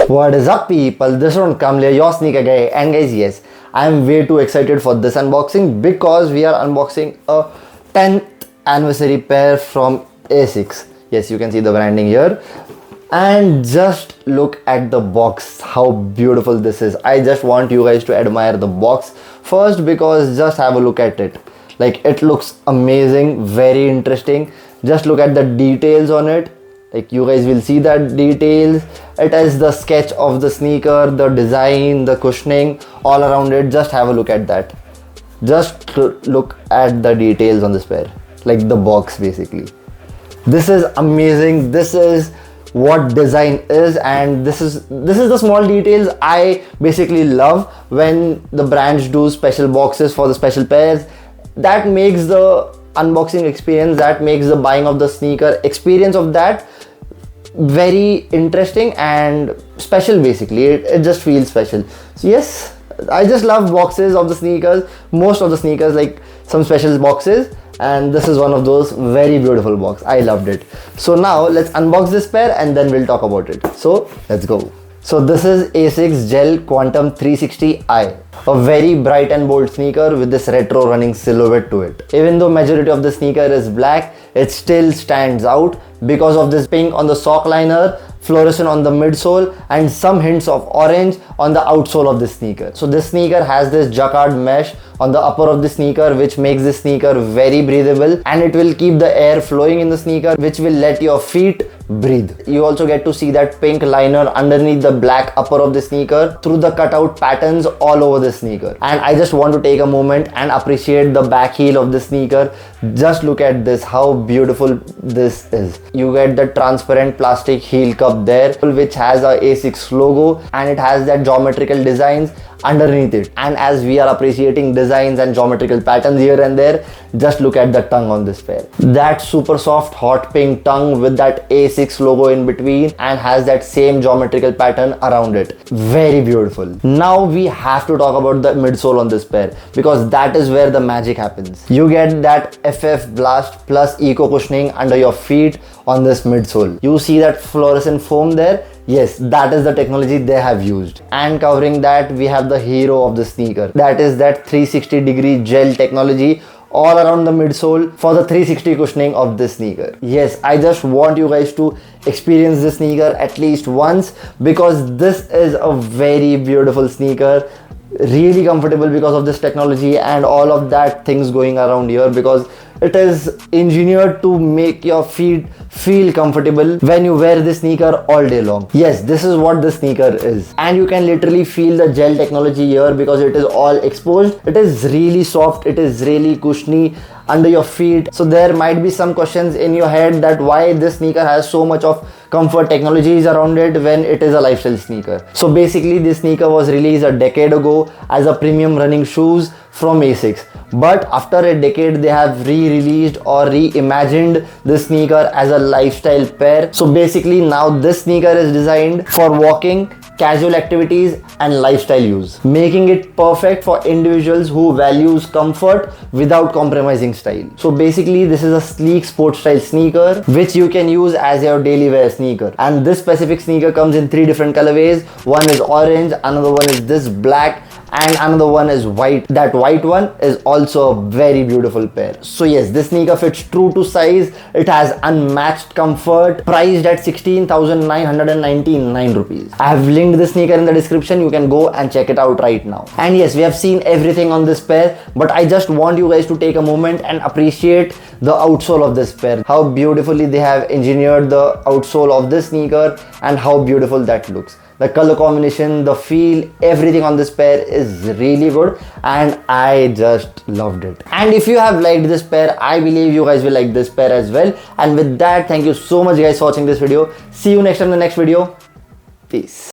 What is up people, this one Kamle, your sneaker guy, and guys, yes, I am way too excited for this unboxing because we are unboxing a 10th anniversary pair from ASICS. Yes, you can see the branding here. And just look at the box, how beautiful this is. I just want you guys to admire the box first because just have a look at it. Like, it looks amazing, very interesting. Just look at the details on it. Like, you guys will see that details. It has the sketch of the sneaker, the design, the cushioning all around it. Just have a look at that. Just look at the details on this pair, like the box basically. This is amazing. This is what design is, and this is the small details I basically love when the brands do special boxes for the special pairs. That makes the unboxing experience, that makes the buying of the sneaker experience of that very interesting and special. Basically it just feels special. So yes, I just love boxes of the sneakers, most of the sneakers, like some special boxes, and this is one of those. Very beautiful box, I loved it. So now let's unbox this pair and then we'll talk about it. So let's go. So this is ASICS Gel Quantum 360i, a very bright and bold sneaker with this retro running silhouette to it. Even though majority of the sneaker is black, it still stands out because of this pink on the sock liner, fluorescent on the midsole, and some hints of orange on the outsole of the sneaker. So this sneaker has this jacquard mesh on the upper of the sneaker, which makes the sneaker very breathable, and it will keep the air flowing in the sneaker, which will let your feet breathe. You also get to see that pink liner underneath the black upper of the sneaker through the cutout patterns all over the sneaker. And I just want to take a moment and appreciate the back heel of the sneaker. Just look at this, how beautiful this is. You get the transparent plastic heel cup there, which has a ASICS logo, and it has that geometrical designs underneath it. And as we are appreciating designs and geometrical patterns here and there, just look at the tongue on this pair. That super soft hot pink tongue with that ASICS logo in between, and has that same geometrical pattern around it. Very beautiful. Now we have to talk about the midsole on this pair, because that is where the magic happens. You get that FF Blast plus eco cushioning under your feet on this midsole. You see that fluorescent foam there? Yes, that is the technology they have used. And covering that, we have the hero of the sneaker. That is that 360-degree gel technology all around the midsole for the 360 cushioning of this sneaker. Yes, I just want you guys to experience this sneaker at least once, because this is a very beautiful sneaker. Really comfortable because of this technology and all of that things going around here, because it is engineered to make your feet feel comfortable when you wear this sneaker all day long. Yes, this is what the sneaker is, and you can literally feel the gel technology here because it is all exposed. It is really soft, it is really cushiony under your feet. So there might be some questions in your head that why this sneaker has so much of comfort technologies around it when it is a lifestyle sneaker. So basically this sneaker was released a decade ago as a premium running shoes from ASICS, but after a decade they have re-released or reimagined this sneaker as a lifestyle pair. So basically now this sneaker is designed for walking, casual activities and lifestyle use, making it perfect for individuals who values comfort without compromising style. So basically this is a sleek sports style sneaker which you can use as your daily wear sneaker. And this specific sneaker comes in 3 different colorways. One is orange, another one is this black, and another one is white. That white one is also a very beautiful pair. So yes, this sneaker fits true to size. It has unmatched comfort, priced at 16,999 rupees. I have linked this sneaker in the description. You can go and check it out right now. And yes, we have seen everything on this pair, but I just want you guys to take a moment and appreciate the outsole of this pair. How beautifully they have engineered the outsole of this sneaker and how beautiful that looks. The color combination, the feel, everything on this pair is really good, and I just loved it. And if you have liked this pair, I believe you guys will like this pair as well. And with that, thank you so much guys for watching this video. See you next time in the next video. Peace.